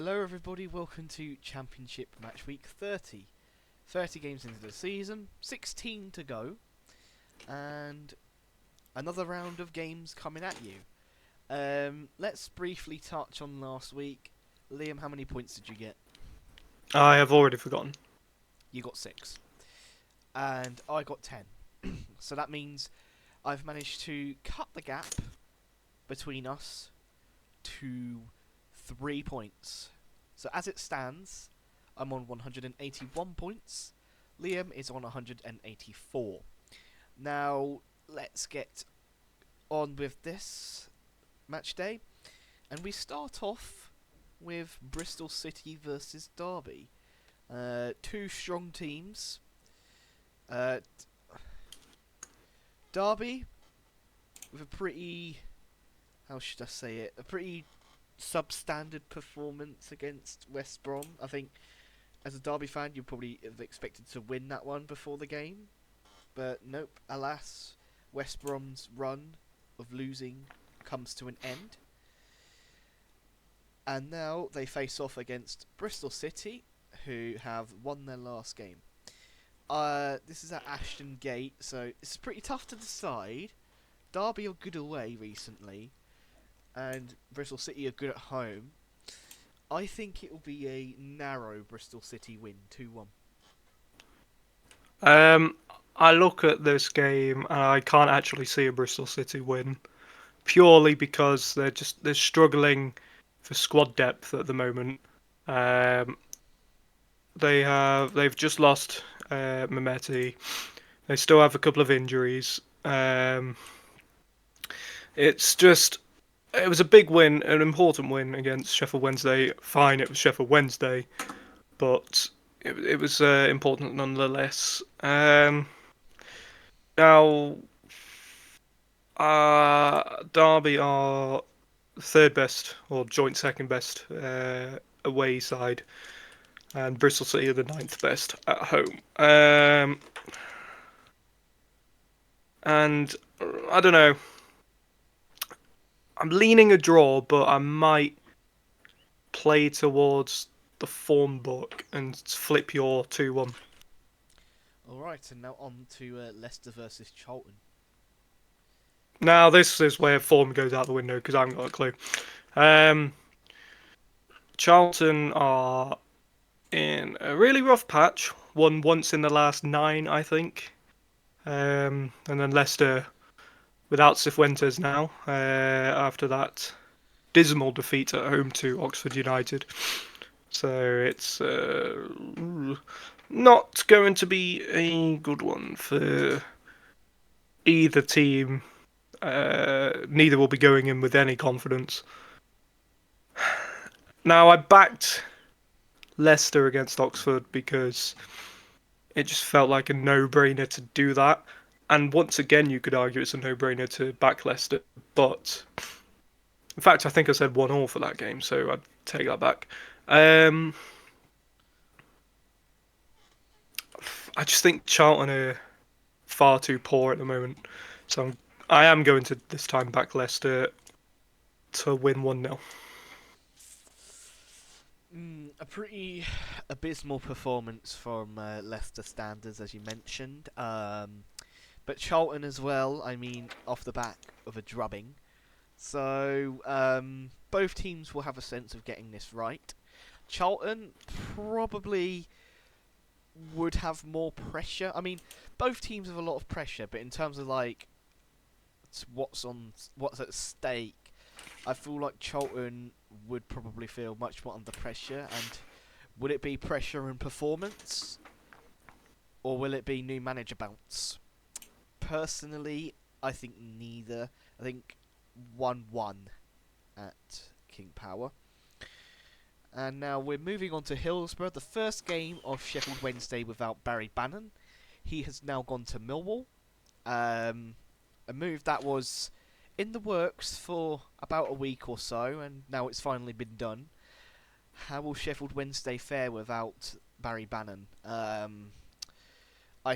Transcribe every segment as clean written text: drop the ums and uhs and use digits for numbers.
Hello everybody, welcome to Championship Matchweek 30. 30 games into the season, 16 to go, and another round of games coming at you. Let's briefly touch on last week. Liam, how many points did you get? I have already forgotten. You got 6. And I got 10. So that means I've managed to cut the gap between us to 3 points. So as it stands, I'm on 181 points. Liam is on 184. Now, let's get on with this match day. And we start off with Bristol City versus Derby. Two strong teams. Derby with a pretty, how should I say it, a pretty substandard performance against West Brom. I think as a Derby fan you probably have expected to win that one before the game. But nope, alas, West Brom's run of losing comes to an end. And now they face off against Bristol City, who have won their last game. This is at Ashton Gate, so it's pretty tough to decide. Derby are good away recently, and Bristol City are good at home. I think it will be a narrow Bristol City win, 2-1. Um, I look at this game and I can't actually see a Bristol City win purely because they're struggling for squad depth at the moment. Um, they've just lost Mehmeti. They still have a couple of injuries. It's just it was a big win, an important win against Sheffield Wednesday. Fine, it was Sheffield Wednesday, but it was important nonetheless. Now, Derby are third best or joint second best away side, and Bristol City are the ninth best at home. And I don't know. I'm leaning a draw, but I might play towards the form book and flip your 2-1. Alright, and now on to Leicester versus Charlton. Now, this is where form goes out the window because I haven't got a clue. Um, Charlton are in a really rough patch. Won once in the last 9, I think. And then Leicester without Cifuentes now. After that dismal defeat at home to Oxford United. So it's not going to be a good one for either team. Neither will be going in with any confidence. Now, I backed Leicester against Oxford because it just felt like a no-brainer to do that. And once again, you could argue it's a no-brainer to back Leicester. But in fact, I think I said 1-1 for that game, so I'd take that back. I just think Charlton are far too poor at the moment. So I am going to this time back Leicester to win 1-0. A pretty abysmal performance from Leicester standards, as you mentioned. But Charlton as well, I mean, off the back of a drubbing. So, both teams will have a sense of getting this right. Charlton probably would have more pressure. I mean, both teams have a lot of pressure, but in terms of like what's at stake, I feel like Charlton would probably feel much more under pressure. And would it be pressure and performance, or will it be new manager bounce? Personally, I think neither. I think 1-1 at King Power. And now we're moving on to Hillsborough, the first game of Sheffield Wednesday without Barry Bannon. He has now gone to Millwall. A move that was in the works for about a week or so, and now it's finally been done. How will Sheffield Wednesday fare without Barry Bannon? I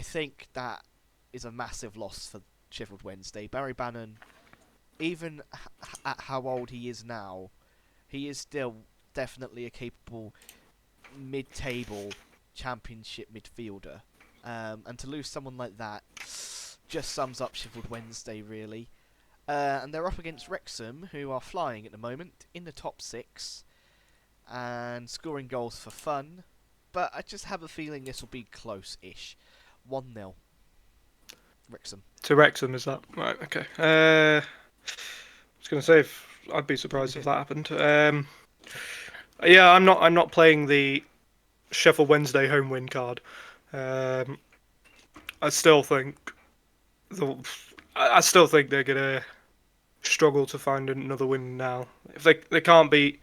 think that is a massive loss for Sheffield Wednesday. Barry Bannon, even at how old he is now, he is still definitely a capable mid-table championship midfielder. And to lose someone like that just sums up Sheffield Wednesday, really. And they're up against Wrexham, who are flying at the moment in the top six and scoring goals for fun. But I just have a feeling this will be close-ish. 1-0. Wrexham. To Wrexham, is that right? Okay. I was going to say I'd be surprised if that happened. Yeah, I'm not playing the Sheffield Wednesday home win card. Um, I still think the I still think they're gonna struggle to find another win now. If they can't beat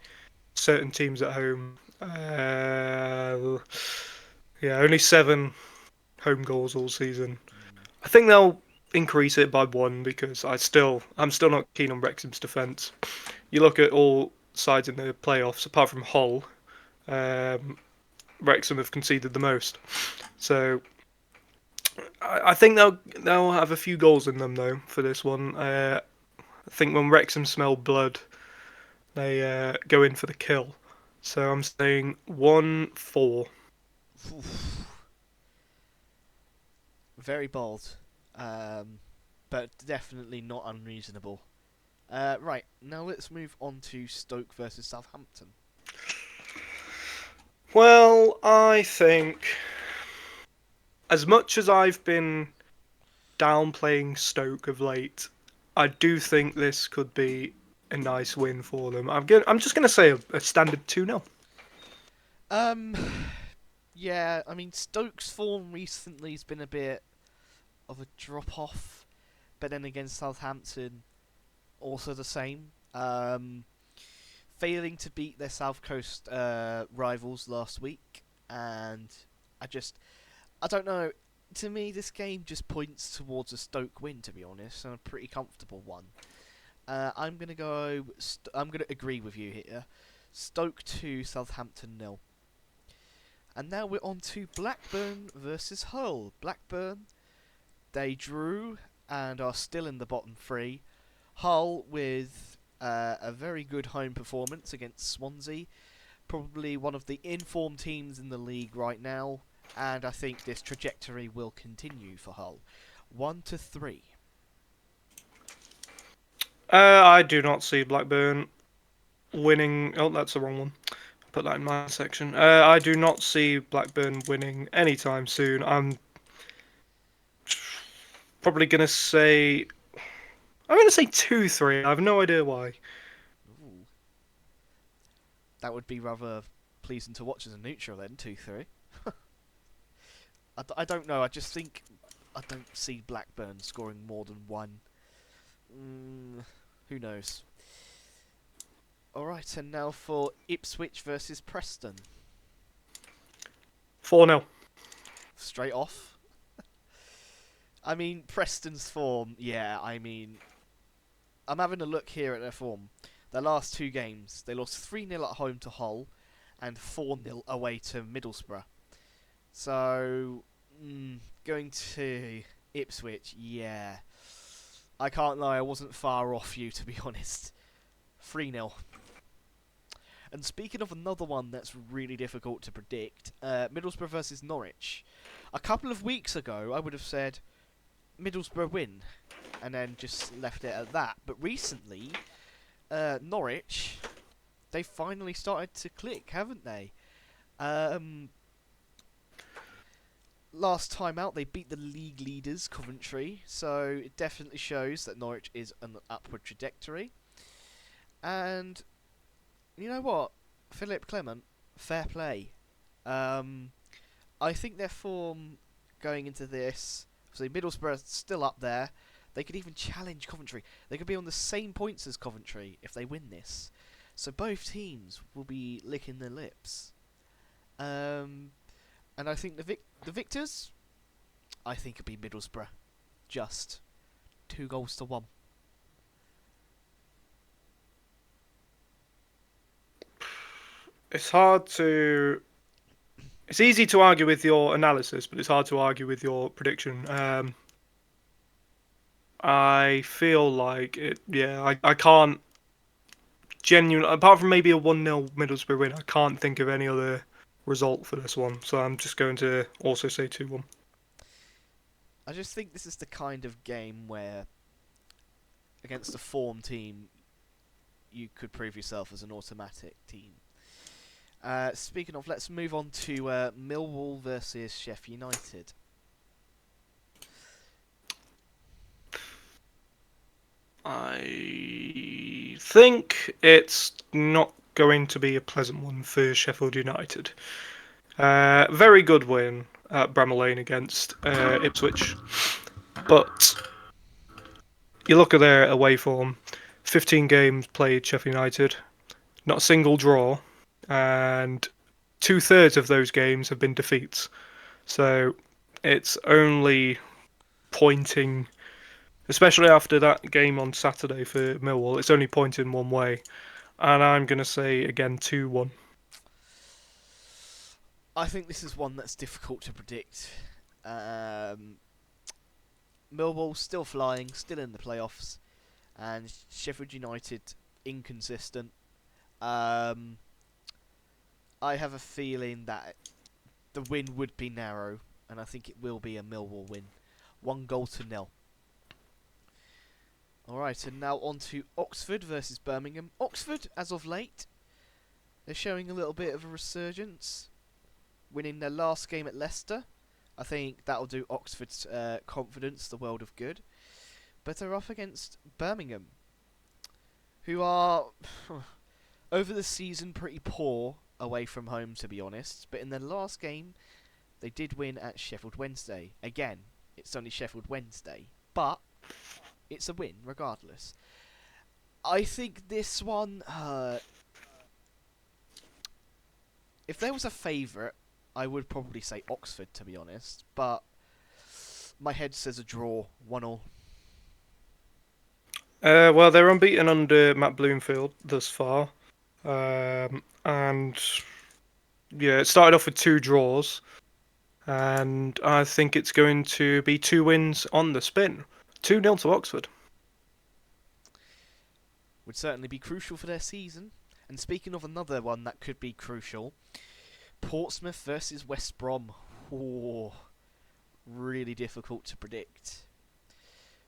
certain teams at home, yeah, only 7 home goals all season. I think they'll increase it by 1 because I'm still not keen on Wrexham's defence. You look at all sides in the playoffs, apart from Hull, um, Wrexham have conceded the most. So I think they'll have a few goals in them though for this one. I think when Wrexham smell blood, they go in for the kill. So I'm saying 1-4. Oof. Very bold, but definitely not unreasonable. Right, now let's move on to Stoke versus Southampton. Well, I think as much as I've been downplaying Stoke of late, I do think this could be a nice win for them. I'm just gonna say a standard 2-0. Um, yeah, I mean Stoke's form recently has been a bit of a drop off, but then again Southampton also the same. Failing to beat their South Coast rivals last week, and I don't know. To me, this game just points towards a Stoke win. To be honest, and a pretty comfortable one. I'm gonna go. I'm gonna agree with you here. Stoke 2, Southampton 0. And now we're on to Blackburn versus Hull. Blackburn, they drew and are still in the bottom 3. Hull with a very good home performance against Swansea. Probably one of the informed teams in the league right now. And I think this trajectory will continue for Hull. 1-3. I do not see Blackburn winning. Oh, that's the wrong one. Put that in my section. I do not see Blackburn winning anytime soon. I'm probably gonna say. I'm gonna say 2-3. I have no idea why. Ooh. That would be rather pleasing to watch as a neutral then, 2-3. I don't know, I just think I don't see Blackburn scoring more than 1. Who knows? Alright, and now for Ipswich versus Preston. 4-0. Straight off. I mean, Preston's form, yeah, I mean, I'm having a look here at their form. Their last 2 games, they lost 3-0 at home to Hull and 4-0 away to Middlesbrough. So, going to Ipswich, yeah. I can't lie, I wasn't far off you, to be honest. 3-0. And speaking of another one that's really difficult to predict, Middlesbrough versus Norwich. A couple of weeks ago, I would have said Middlesbrough win, and then just left it at that. But recently, Norwich, they finally started to click, haven't they? Last time out, they beat the league leaders, Coventry, so it definitely shows that Norwich is on an upward trajectory. And you know what, Philip Clement, fair play. I think their form going into this, so Middlesbrough is still up there. They could even challenge Coventry. They could be on the same points as Coventry if they win this. So both teams will be licking their lips. And I think the victors, I think it'll be Middlesbrough. Just 2-1. It's hard to. It's easy to argue with your analysis, but it's hard to argue with your prediction. I feel like it. Yeah, I can't genuinely, apart from maybe a 1-0 Middlesbrough win, I can't think of any other result for this one. So I'm just going to also say 2-1. I just think this is the kind of game where, against a form team, you could prove yourself as an automatic team. Speaking of, let's move on to Millwall versus Sheffield United. I think it's not going to be a pleasant one for Sheffield United. Very good win at Bramall Lane against Ipswich, but you look at their away form: 15 games played Sheffield United, not a single draw, and 2/3 of those games have been defeats. So it's only pointing, especially after that game on Saturday for Millwall, it's only pointing one way. And I'm going to say again 2-1. I think this is one that's difficult to predict. Um, Millwall still flying, still in the playoffs, and Sheffield United inconsistent. Um, I have a feeling that the win would be narrow, and I think it will be a Millwall win. 1-0. Alright, and now on to Oxford versus Birmingham. Oxford, as of late, they're showing a little bit of a resurgence, winning their last game at Leicester. I think that'll do Oxford's confidence the world of good. But they're up against Birmingham, who are, over the season, pretty poor away from home, to be honest. But in their last game, they did win at Sheffield Wednesday. Again, it's only Sheffield Wednesday, but it's a win regardless. I think this one, if there was a favourite, I would probably say Oxford, to be honest. But my head says a draw, 1-1. Well, they're unbeaten under Matt Bloomfield thus far. And yeah, it started off with 2 draws. And I think it's going to be 2 wins on the spin. 2-0 to Oxford. Would certainly be crucial for their season. And speaking of another one that could be crucial, Portsmouth versus West Brom. Oh, really difficult to predict.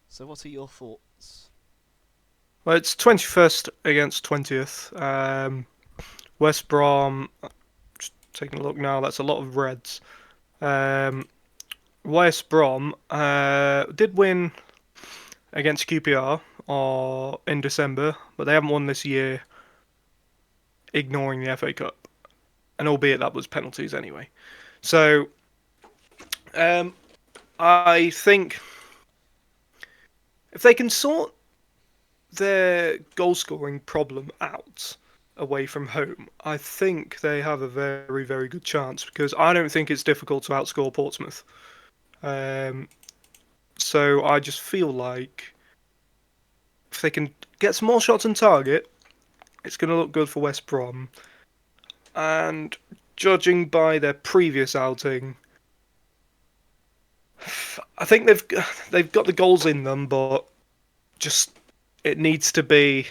So what are your thoughts? Well, it's 21st against 20th. West Brom, just taking a look now, that's a lot of Reds. Um, West Brom did win against QPR in December, but they haven't won this year, ignoring the FA Cup. And albeit that was penalties anyway. So I think if they can sort their goal scoring problem out away from home, I think they have a very, very good chance because I don't think it's difficult to outscore Portsmouth. Um, so I just feel like if they can get some more shots on target, it's going to look good for West Brom. And judging by their previous outing, I think they've got the goals in them, but just it needs to be.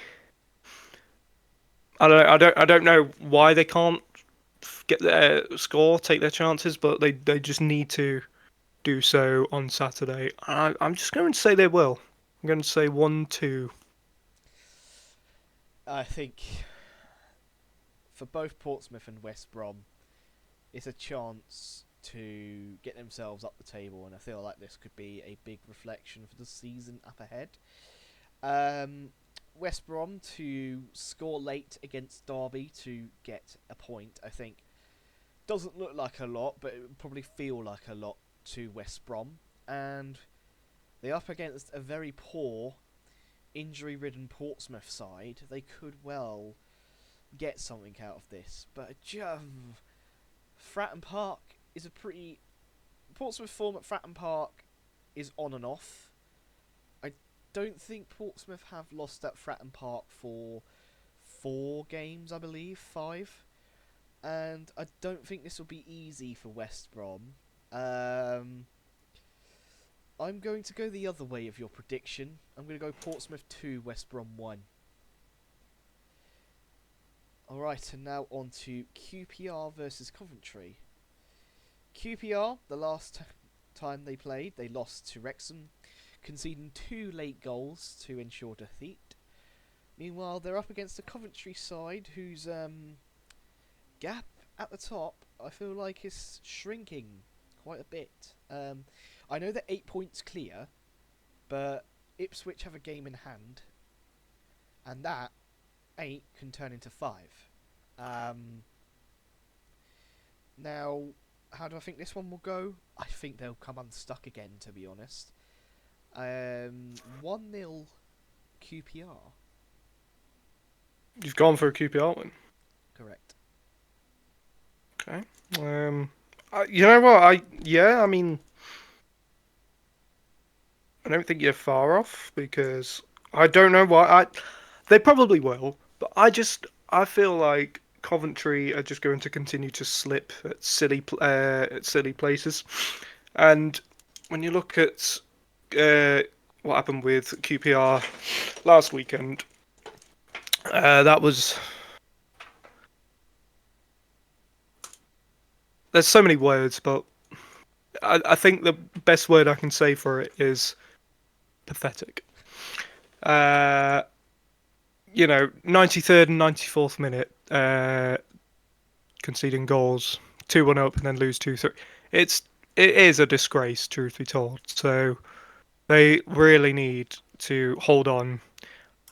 I don't know why they can't get their score, take their chances, but they just need to do so on Saturday. I'm just going to say they will. I'm going to say 1-2. I think for both Portsmouth and West Brom, it's a chance to get themselves up the table, and I feel like this could be a big reflection for the season up ahead. West Brom to score late against Derby to get a point, I think, doesn't look like a lot, but it would probably feel like a lot to West Brom. And they're up against a very poor, injury-ridden Portsmouth side. They could well get something out of this. But Fratton Park is a pretty... Portsmouth form at Fratton Park is on and off. I don't think Portsmouth have lost at Fratton Park for 4 games, I believe, 5. And I don't think this will be easy for West Brom. I'm going to go the other way of your prediction. I'm going to go Portsmouth 2, West Brom 1. Alright, and now on to QPR versus Coventry. QPR, the last time they played, they lost to Wrexham, conceding 2 late goals to ensure defeat. Meanwhile, they're up against the Coventry side, whose gap at the top, I feel like, is shrinking quite a bit. I know they're 8 points clear, but Ipswich have a game in hand, and that 8 can turn into 5. Now, how do I think this one will go? I think they'll come unstuck again, to be honest. 1-0 QPR. You've gone for a QPR win. Correct. Okay. You know what? I mean, I don't think you're far off because I don't know why. They probably will, but I feel like Coventry are just going to continue to slip at silly places, and when you look at what happened with QPR last weekend, that was. There's so many words, but I think the best word I can say for it is pathetic. Uh, 93rd and 94th minute, conceding goals, 2-1 up and then lose 2-3. It is a disgrace, truth be told. So they really need to hold on.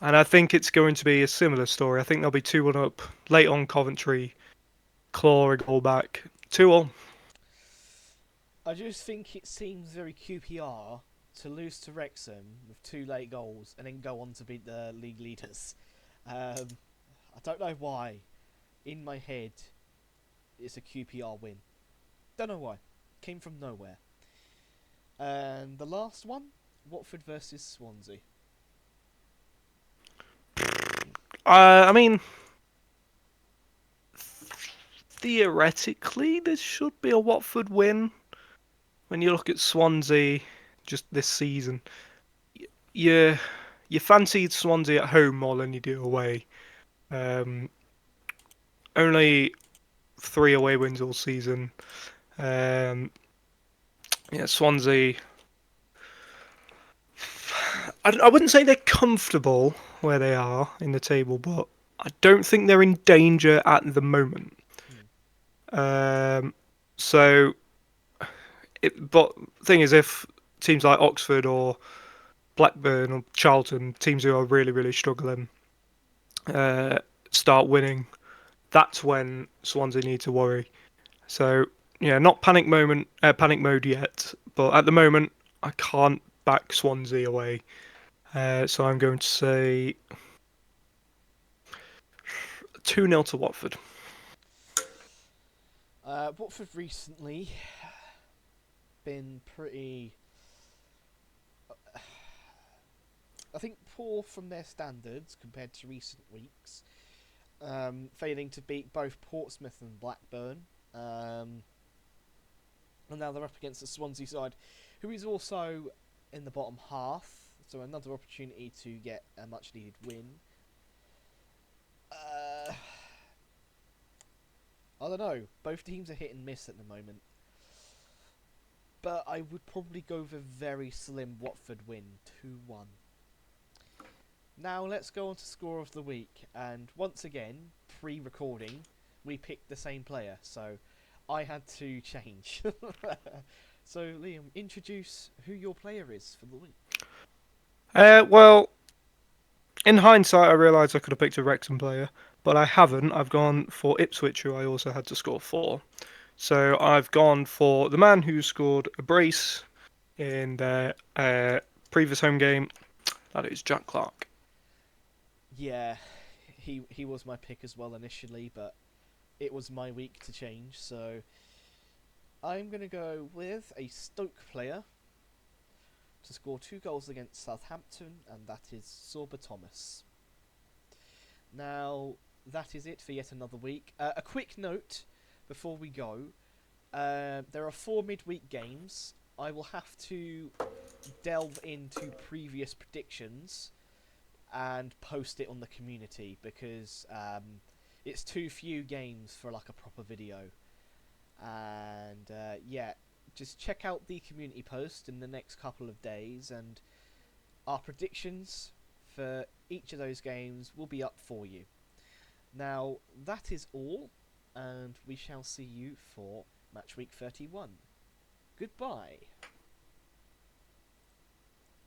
And I think it's going to be a similar story. I think they'll be 2-1 up, late on Coventry, claw a goal back, 2-all. I just think it seems very QPR to lose to Wrexham with 2 late goals and then go on to beat the league leaders. I don't know why. In my head, it's a QPR win. Don't know why. Came from nowhere. And the last one, Watford versus Swansea. I mean, theoretically, this should be a Watford win. When you look at Swansea, just this season, you you fancied Swansea at home more than you do away. Um, Only 3 away wins all season. Um, yeah, Swansea. I wouldn't say they're comfortable where they are in the table, but I don't think they're in danger at the moment. Hmm. Um, so, but thing is, if teams like Oxford or Blackburn or Charlton, teams who are really really struggling, uh, start winning, that's when Swansea need to worry. So yeah, not panic mode yet, but at the moment I can't back Swansea away. So I'm going to say 2-0 to Watford. Watford recently been pretty, I think, poor from their standards compared to recent weeks. Failing to beat both Portsmouth and Blackburn. And now they're up against the Swansea side, who is also in the bottom half. So another opportunity to get a much needed win. I don't know. Both teams are hit and miss at the moment. But I would probably go with a very slim Watford win, 2-1. Now let's go on to score of the week. And once again, pre-recording, we picked the same player. So I had to change. So Liam, introduce who your player is for the week. Well, in hindsight, I realised I could have picked a Wrexham player, but I haven't. I've gone for Ipswich, who I also had to score for. So I've gone for the man who scored a brace in their previous home game. That is Jack Clark. Yeah, he was my pick as well initially, but it was my week to change, so I'm going to go with a Stoke player to score 2 goals against Southampton, and that is Sorba Thomas. Now, that is it for yet another week. A quick note before we go. There are 4 midweek games. I will have to delve into previous predictions and post it on the community because it's too few games for like a proper video. And yeah, just check out the community post in the next couple of days, and our predictions for each of those games will be up for you. Now, that is all, and we shall see you for Match Week 31. Goodbye.